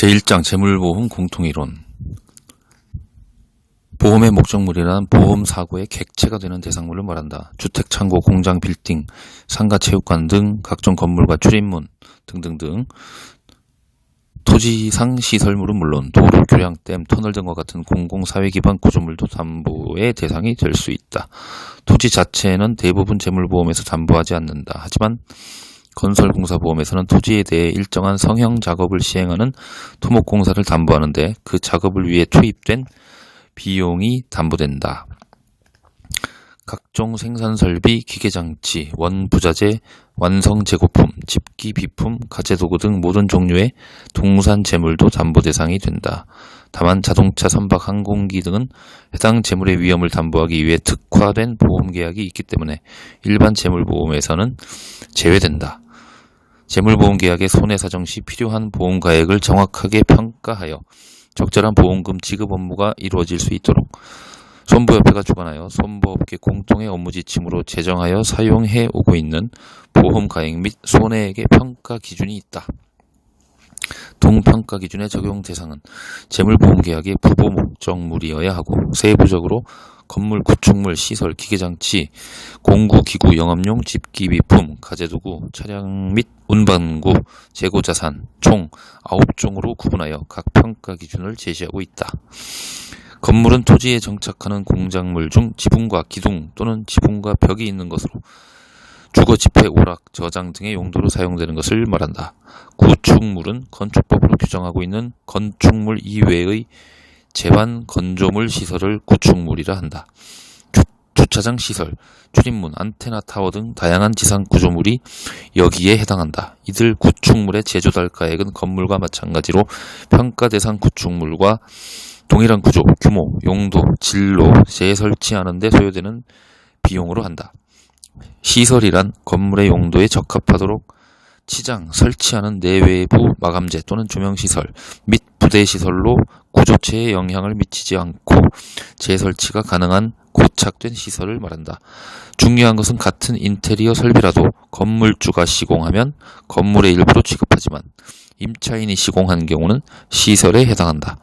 제1장 재물보험 공통이론. 보험의 목적물이란 보험사고의 객체가 되는 대상물을 말한다. 주택, 창고, 공장, 빌딩, 상가, 체육관 등 각종 건물과 출입문 등등등. 토지상 시설물은 물론 도로, 교량, 댐, 터널 등과 같은 공공사회기반 구조물도 담보의 대상이 될 수 있다. 토지 자체는 대부분 재물보험에서 담보하지 않는다. 하지만 건설공사보험에서는 토지에 대해 일정한 성형 작업을 시행하는 토목공사를 담보하는데 그 작업을 위해 투입된 비용이 담보된다. 각종 생산설비, 기계장치, 원부자재, 완성재고품, 집기, 비품, 가재도구 등 모든 종류의 동산 재물도 담보 대상이 된다. 다만 자동차, 선박, 항공기 등은 해당 재물의 위험을 담보하기 위해 특화된 보험계약이 있기 때문에 일반 재물보험에서는 제외된다. 재물보험계약의 손해사정 시 필요한 보험가액을 정확하게 평가하여 적절한 보험금 지급 업무가 이루어질 수 있도록 손보협회가 주관하여 손보업계 공통의 업무 지침으로 제정하여 사용해 오고 있는 보험가액 및 손해액의 평가 기준이 있다. 동평가 기준의 적용 대상은 재물보험계약의 부보 목적물이어야 하고 세부적으로 건물, 구축물, 시설, 기계장치, 공구기구, 영업용, 집기비품, 가재도구, 차량 및 운반구, 재고자산 총 9종으로 구분하여 각 평가 기준을 제시하고 있다. 건물은 토지에 정착하는 공작물 중 지붕과 기둥 또는 지붕과 벽이 있는 것으로 주거, 집회, 오락, 저장 등의 용도로 사용되는 것을 말한다. 구축물은 건축법으로 규정하고 있는 건축물 이외의 제반 건조물 시설을 구축물이라 한다. 주차장 시설, 출입문, 안테나 타워 등 다양한 지상 구조물이 여기에 해당한다. 이들 구축물의 제조달가액은 건물과 마찬가지로 평가 대상 구축물과 동일한 구조, 규모, 용도, 진로, 재설치하는 데 소요되는 비용으로 한다. 시설이란 건물의 용도에 적합하도록 치장, 설치하는 내외부 마감재 또는 조명시설 및 부대시설로 구조체에 영향을 미치지 않고 재설치가 가능한 고착된 시설을 말한다. 중요한 것은 같은 인테리어 설비라도 건물주가 시공하면 건물의 일부로 취급하지만 임차인이 시공한 경우는 시설에 해당한다.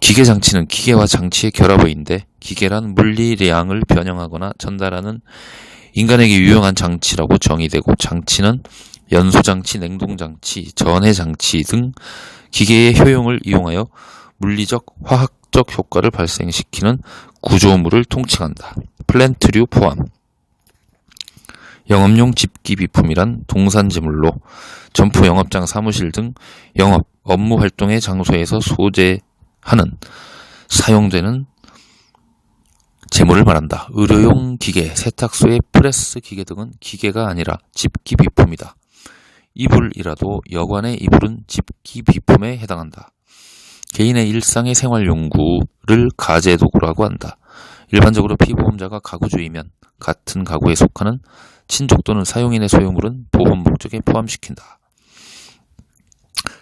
기계장치는 기계와 장치의 결합어인데 장치란 물리량을 변형하거나 전달하는 인간에게 유용한 장치라고 정의되고 장치는 연소장치, 냉동장치, 전해장치 등 기계의 효용을 이용하여 물리적, 화학적 효과를 발생시키는 구조물을 통칭한다. 플랜트류 포함. 영업용 집기비품이란 동산재물로 점포, 영업장, 사무실 등 영업, 업무 활동의 장소에서 소재하는, 사용되는 재물을 말한다. 의료용 기계, 세탁소의 프레스 기계 등은 기계가 아니라 집기비품이다. 이불이라도 여관의 이불은 집기비품에 해당한다. 개인의 일상의 생활용구를 가재도구라고 한다. 일반적으로 피보험자가 가구주이면 같은 가구에 속하는 친족 또는 사용인의 소유물은 보험 목적에 포함시킨다.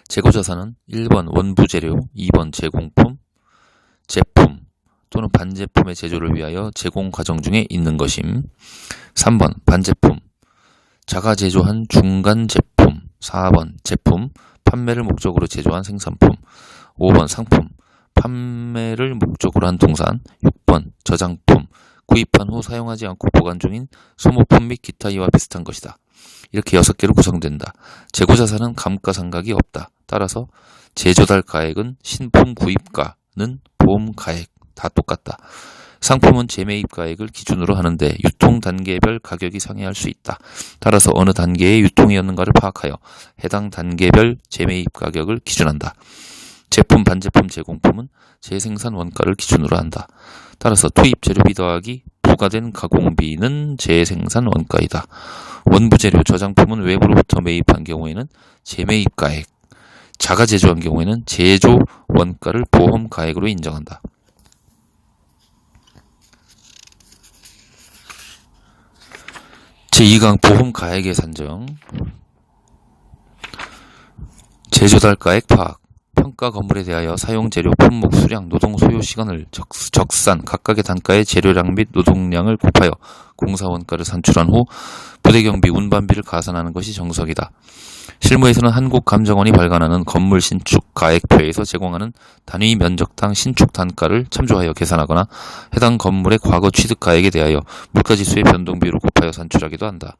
재고자산은 1번 원부재료, 2번 제공품, 제품 또는 반제품의 제조를 위하여 제공 과정 중에 있는 것임. 3번 반제품, 자가 제조한 중간 제품. 4번 제품, 판매를 목적으로 제조한 생산품. 5번 상품, 판매를 목적으로 한 동산. 6번 저장품, 구입한 후 사용하지 않고 보관 중인 소모품 및 기타 이와 비슷한 것이다. 이렇게 6개로 구성된다. 재고자산은 감가상각이 없다. 따라서 제조달 가액은 신품 구입가는 보험가액 다 똑같다. 상품은 재매입 가액을 기준으로 하는데 유통 단계별 가격이 상이할 수 있다. 따라서 어느 단계의 유통이었는가를 파악하여 해당 단계별 재매입 가격을 기준한다. 제품, 반제품, 제공품은 재생산 원가를 기준으로 한다. 따라서 투입 재료비 더하기 부과된 가공비는 재생산 원가이다. 원부재료, 저장품은 외부로부터 매입한 경우에는 재매입 가액, 자가 제조한 경우에는 제조 원가를 보험 가액으로 인정한다. 제2강 보험가액의 산정. 제조달가액 파악. 감가 건물에 대하여 사용 재료, 품목, 수량, 노동 소요 시간을 적산 각각의 단가의 재료량 및 노동량을 곱하여 공사원가를 산출한 후 부대경비, 운반비를 가산하는 것이 정석이다. 실무에서는 한국감정원이 발간하는 건물 신축 가액표에서 제공하는 단위 면적당 신축 단가를 참조하여 계산하거나 해당 건물의 과거 취득 가액에 대하여 물가지수의 변동비율을 곱하여 산출하기도 한다.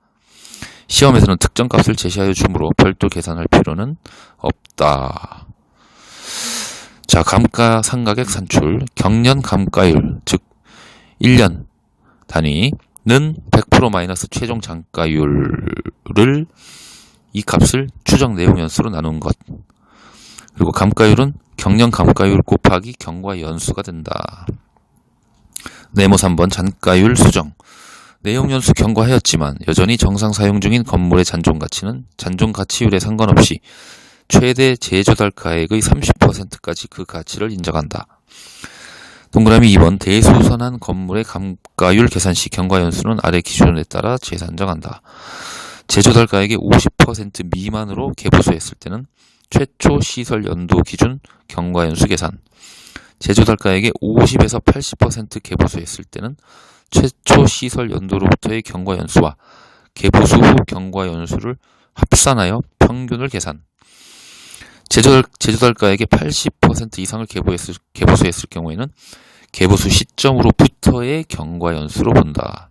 시험에서는 특정 값을 제시하여 주므로 별도 계산할 필요는 없다. 자, 감가상가액 산출, 경년 감가율, 즉 1년 단위는 100% 마이너스 최종 장가율을 이 값을 추정 내용 연수로 나눈 것. 그리고 감가율은 경년 감가율 곱하기 경과 연수가 된다. 네모 3번 잔가율 수정. 내용 연수 경과하였지만 여전히 정상 사용 중인 건물의 잔존가치는 잔존가치율에 상관없이 최대 제조달 가액의 30%까지 그 가치를 인정한다. 동그라미 2번 대수선한 건물의 감가율 계산 시 경과연수는 아래 기준에 따라 재산정한다. 제조달 가액의 50% 미만으로 개보수했을 때는 최초 시설 연도 기준 경과연수 계산, 제조달 가액의 50에서 80% 개보수했을 때는 최초 시설 연도로부터의 경과연수와 개보수 후 경과연수를 합산하여 평균을 계산. 제조달 가액의 80% 이상을 개보수했을 경우에는 개보수 시점으로부터의 경과연수로 본다.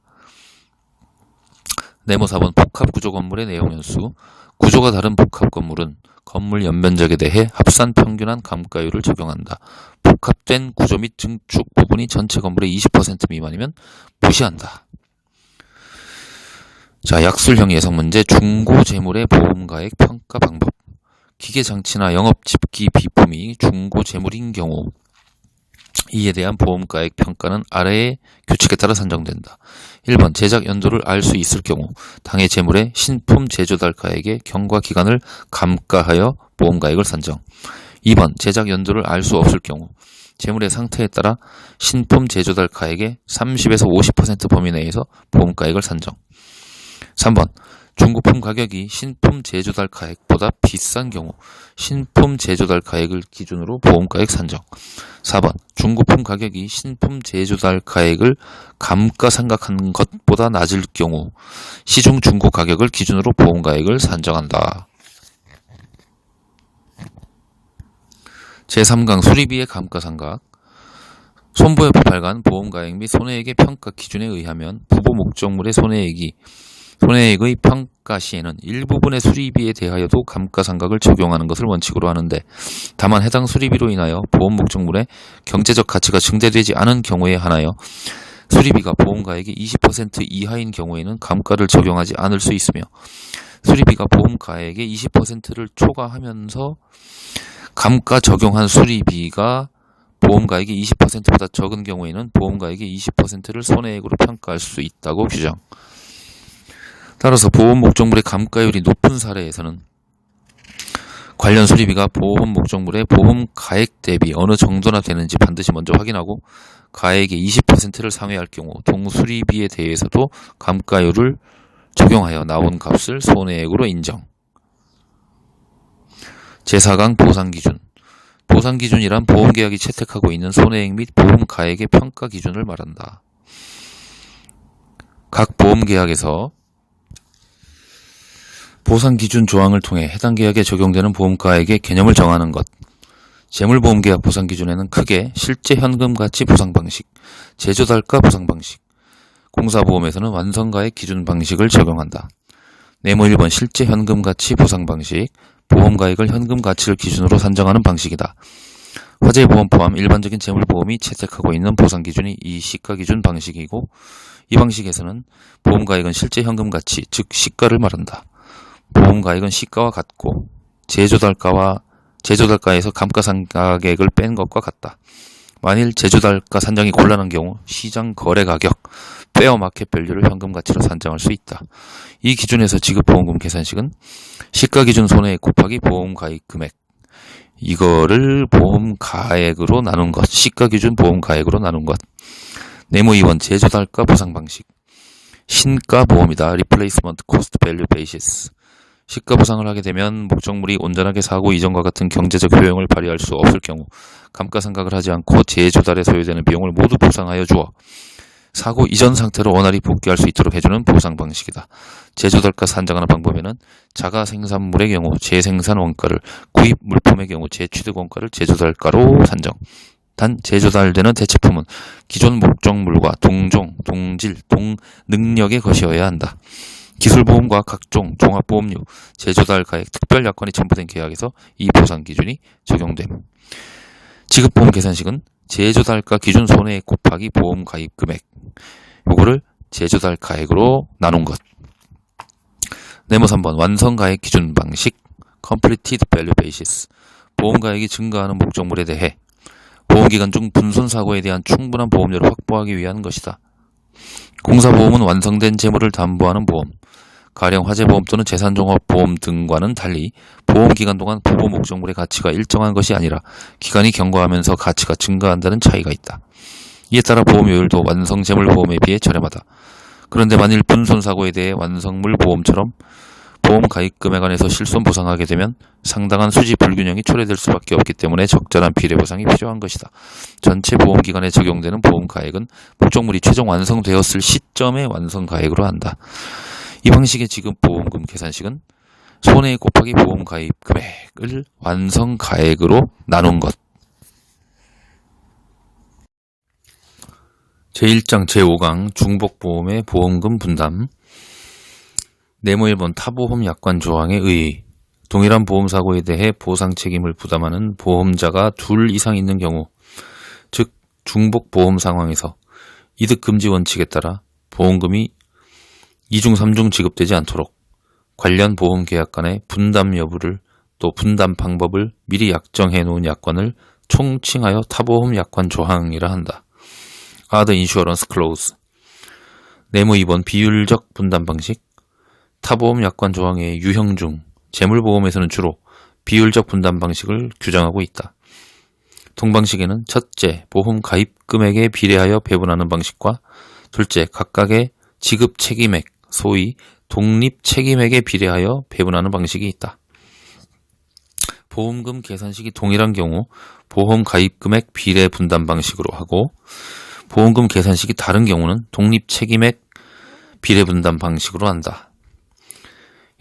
네모 4번 복합구조 건물의 내용 연수. 구조가 다른 복합 건물은 건물 연면적에 대해 합산 평균한 감가율을 적용한다. 복합된 구조 및 증축 부분이 전체 건물의 20% 미만이면 무시한다. 자, 약술형 예상 문제. 중고 재물의 보험가액 평가 방법. 기계장치나 영업 집기 비품이 중고 재물인 경우 이에 대한 보험가액 평가는 아래의 규칙에 따라 산정된다. 1번 제작 연도를 알 수 있을 경우 당해 재물의 신품 제조달 가액의 경과 기간을 감가하여 보험가액을 산정. 2번 제작 연도를 알 수 없을 경우 재물의 상태에 따라 신품 제조달 가액의 30에서 50% 범위 내에서 보험가액을 산정. 3번 중고품 가격이 신품 제조달 가액보다 비싼 경우 신품 제조달 가액을 기준으로 보험가액 산정. 4번 중고품 가격이 신품 제조달 가액을 감가상각한 것보다 낮을 경우 시중 중고 가격을 기준으로 보험가액을 산정한다. 제3강 수리비의 감가상각. 손보협회 발간 보험가액 및 손해액의 평가 기준에 의하면 부보 목적물의 손해액의 평가 시에는 일부분의 수리비에 대하여도 감가상각을 적용하는 것을 원칙으로 하는데 다만 해당 수리비로 인하여 보험 목적물의 경제적 가치가 증대되지 않은 경우에 한하여 수리비가 보험가액의 20% 이하인 경우에는 감가를 적용하지 않을 수 있으며 수리비가 보험가액의 20%를 초과하면서 감가 적용한 수리비가 보험가액의 20%보다 적은 경우에는 보험가액의 20%를 손해액으로 평가할 수 있다고 규정. 따라서 보험 목적물의 감가율이 높은 사례에서는 관련 수리비가 보험 목적물의 보험 가액 대비 어느 정도나 되는지 반드시 먼저 확인하고 가액의 20%를 상회할 경우 동수리비에 대해서도 감가율을 적용하여 나온 값을 손해액으로 인정. 제4강 보상기준. 보상기준이란 보험계약이 채택하고 있는 손해액 및 보험가액의 평가 기준을 말한다. 각 보험계약에서 보상기준 조항을 통해 해당 계약에 적용되는 보험가액의 개념을 정하는 것. 재물보험계약 보상기준에는 크게 실제 현금가치 보상방식, 제조달가 보상방식, 공사보험에서는 완성가액 기준 방식을 적용한다. 네모 1번 실제 현금가치 보상방식, 보험가액을 현금가치를 기준으로 산정하는 방식이다. 화재보험 포함 일반적인 재물보험이 채택하고 있는 보상기준이 이 시가기준 방식이고 이 방식에서는 보험가액은 실제 현금가치, 즉 시가를 말한다. 보험가액은 시가와 같고 제조달가에서 감가상각액을 뺀 것과 같다. 만일 제조달가 산정이 곤란한 경우 시장 거래가격, 페어 마켓 밸류를 현금가치로 산정할 수 있다. 이 기준에서 지급보험금 계산식은 시가기준 손해액 곱하기 보험가액 금액, 이거를 보험가액으로 나눈 것, 시가기준 보험가액으로 나눈 것. 네모 2번 제조달가 보상방식. 신가보험이다. Replacement Cost Value Basis. 시가 보상을 하게 되면 목적물이 온전하게 사고 이전과 같은 경제적 효용을 발휘할 수 없을 경우 감가상각을 하지 않고 재조달에 소요되는 비용을 모두 보상하여 주어 사고 이전 상태로 원활히 복귀할 수 있도록 해주는 보상 방식이다. 재조달가 산정하는 방법에는 자가 생산물의 경우 재생산 원가를, 구입 물품의 경우 재취득 원가를 재조달가로 산정. 단 재조달되는 대체품은 기존 목적물과 동종, 동질, 동능력의 것이어야 한다. 기술보험과 각종 종합보험료, 재조달가액 특별약관이 첨부된 계약에서 이 보상 기준이 적용됨. 지급보험 계산식은 재조달가 기준 손해액 곱하기 보험 가입 금액, 요거를 재조달가액으로 나눈 것. 네모 3번 완성가액 기준 방식, Completed Value Basis. 보험가액이 증가하는 목적물에 대해 보험기간 중 분손사고에 대한 충분한 보험료를 확보하기 위한 것이다. 공사보험은 완성된 재물을 담보하는 보험, 가령 화재보험 또는 재산종합보험 등과는 달리 보험기간 동안 부보 목적물의 가치가 일정한 것이 아니라 기간이 경과하면서 가치가 증가한다는 차이가 있다. 이에 따라 보험료율도 완성재물보험에 비해 저렴하다. 그런데 만일 분손사고에 대해 완성물 보험처럼 보험 가입 금액 안에서 실손 보상하게 되면 상당한 수지 불균형이 초래될 수밖에 없기 때문에 적절한 비례 보상이 필요한 것이다. 전체 보험기간에 적용되는 보험 가액은 목적물이 최종 완성되었을 시점의 완성 가액으로 한다. 이 방식의 지급보험금 계산식은 손해액 곱하기 보험 가입 금액을 완성 가액으로 나눈 것. 제1장 제5강 중복보험의 보험금 분담. 네모 1번 타보험 약관 조항에 의의 동일한 보험사고에 대해 보상 책임을 부담하는 보험자가 둘 이상 있는 경우, 즉 중복보험 상황에서 이득금지 원칙에 따라 보험금이 2중 3중 지급되지 않도록 관련 보험계약 간의 분담 여부를 또 분담 방법을 미리 약정해 놓은 약관을 총칭하여 타보험 약관 조항이라 한다. Other Insurance Clause. 네모 2번 비율적 분담 방식. 타보험 약관 조항의 유형 중 재물보험에서는 주로 비율적 분담 방식을 규정하고 있다. 동방식에는 첫째, 보험 가입 금액에 비례하여 배분하는 방식과 둘째, 각각의 지급 책임액, 소위 독립 책임액에 비례하여 배분하는 방식이 있다. 보험금 계산식이 동일한 경우 보험 가입 금액 비례 분담 방식으로 하고, 보험금 계산식이 다른 경우는 독립 책임액 비례 분담 방식으로 한다.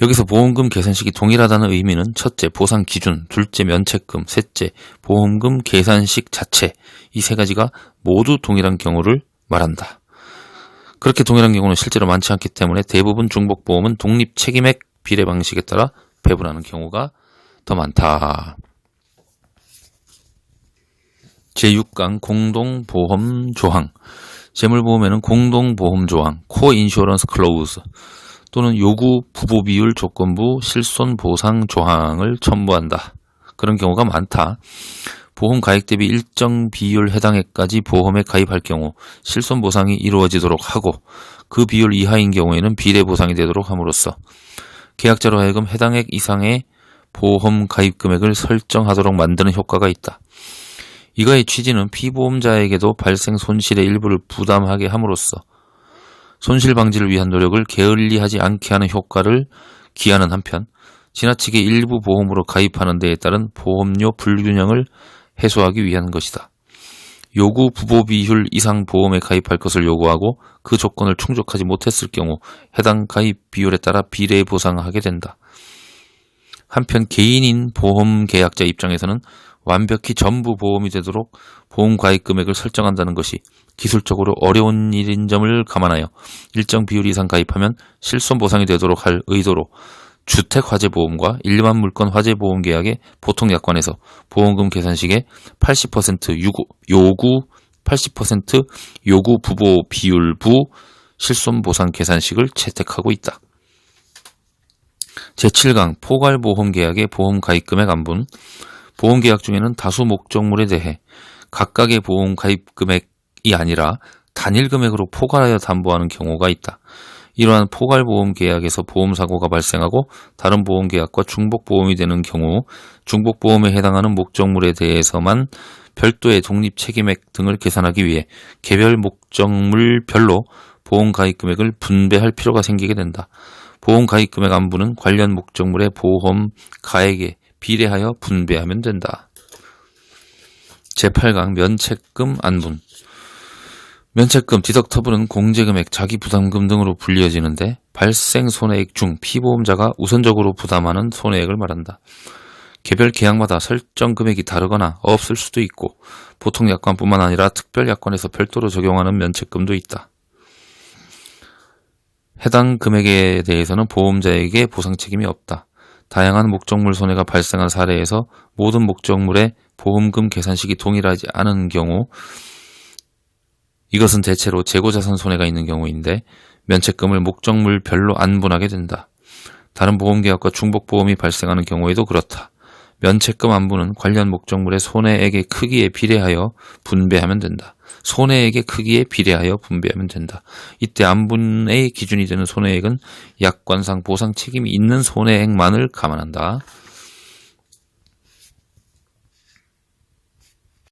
여기서 보험금 계산식이 동일하다는 의미는 첫째, 보상 기준, 둘째, 면책금, 셋째, 보험금 계산식 자체, 이 세 가지가 모두 동일한 경우를 말한다. 그렇게 동일한 경우는 실제로 많지 않기 때문에 대부분 중복보험은 독립 책임액 비례 방식에 따라 배분하는 경우가 더 많다. 제6강 공동보험 조항. 재물보험에는 공동보험 조항, 코인슈어런스 클로우즈 또는 요구 부보 비율 조건부 실손 보상 조항을 첨부한다. 그런 경우가 많다. 보험 가액 대비 일정 비율 해당액까지 보험에 가입할 경우 실손 보상이 이루어지도록 하고, 그 비율 이하인 경우에는 비례 보상이 되도록 함으로써 계약자로 하여금 해당액 이상의 보험 가입 금액을 설정하도록 만드는 효과가 있다. 이거의 취지는 피보험자에게도 발생 손실의 일부를 부담하게 함으로써 손실 방지를 위한 노력을 게을리하지 않게 하는 효과를 기하는 한편, 지나치게 일부 보험으로 가입하는 데에 따른 보험료 불균형을 해소하기 위한 것이다. 요구 부보 비율 이상 보험에 가입할 것을 요구하고 그 조건을 충족하지 못했을 경우 해당 가입 비율에 따라 비례 보상하게 된다. 한편 개인인 보험 계약자 입장에서는 완벽히 전부 보험이 되도록 보험 가입 금액을 설정한다는 것이 기술적으로 어려운 일인 점을 감안하여 일정 비율 이상 가입하면 실손 보상이 되도록 할 의도로 주택화재보험과 일반 물건 화재보험 계약의 보통 약관에서 보험금 계산식에 80% 요구 80% 요구 부보 비율부 실손 보상 계산식을 채택하고 있다. 제7강 포괄보험 계약의 보험 가입 금액 안분. 보험 계약 중에는 다수 목적물에 대해 각각의 보험 가입 금액이 아니라 단일 금액으로 포괄하여 담보하는 경우가 있다. 이러한 포괄보험 계약에서 보험사고가 발생하고 다른 보험 계약과 중복보험이 되는 경우 중복보험에 해당하는 목적물에 대해서만 별도의 독립 책임액 등을 계산하기 위해 개별 목적물별로 보험 가입 금액을 분배할 필요가 생기게 된다. 보험 가입 금액 안분은 관련 목적물의 보험 가액에 비례하여 분배하면 된다. 제8강 면책금 안분. 면책금, 디덕터블은 공제금액, 자기부담금 등으로 불리어지는데 발생 손해액 중 피보험자가 우선적으로 부담하는 손해액을 말한다. 개별 계약마다 설정 금액이 다르거나 없을 수도 있고 보통 약관뿐만 아니라 특별 약관에서 별도로 적용하는 면책금도 있다. 해당 금액에 대해서는 보험자에게 보상 책임이 없다. 다양한 목적물 손해가 발생한 사례에서 모든 목적물의 보험금 계산식이 동일하지 않은 경우 이것은 대체로 재고자산 손해가 있는 경우인데 면책금을 목적물별로 안분하게 된다. 다른 보험계약과 중복보험이 발생하는 경우에도 그렇다. 면책금 안분은 관련 목적물의 손해액의 크기에 비례하여 분배하면 된다. 손해액의 크기에 비례하여 분배하면 된다. 이때 안분의 기준이 되는 손해액은 약관상 보상 책임이 있는 손해액만을 감안한다.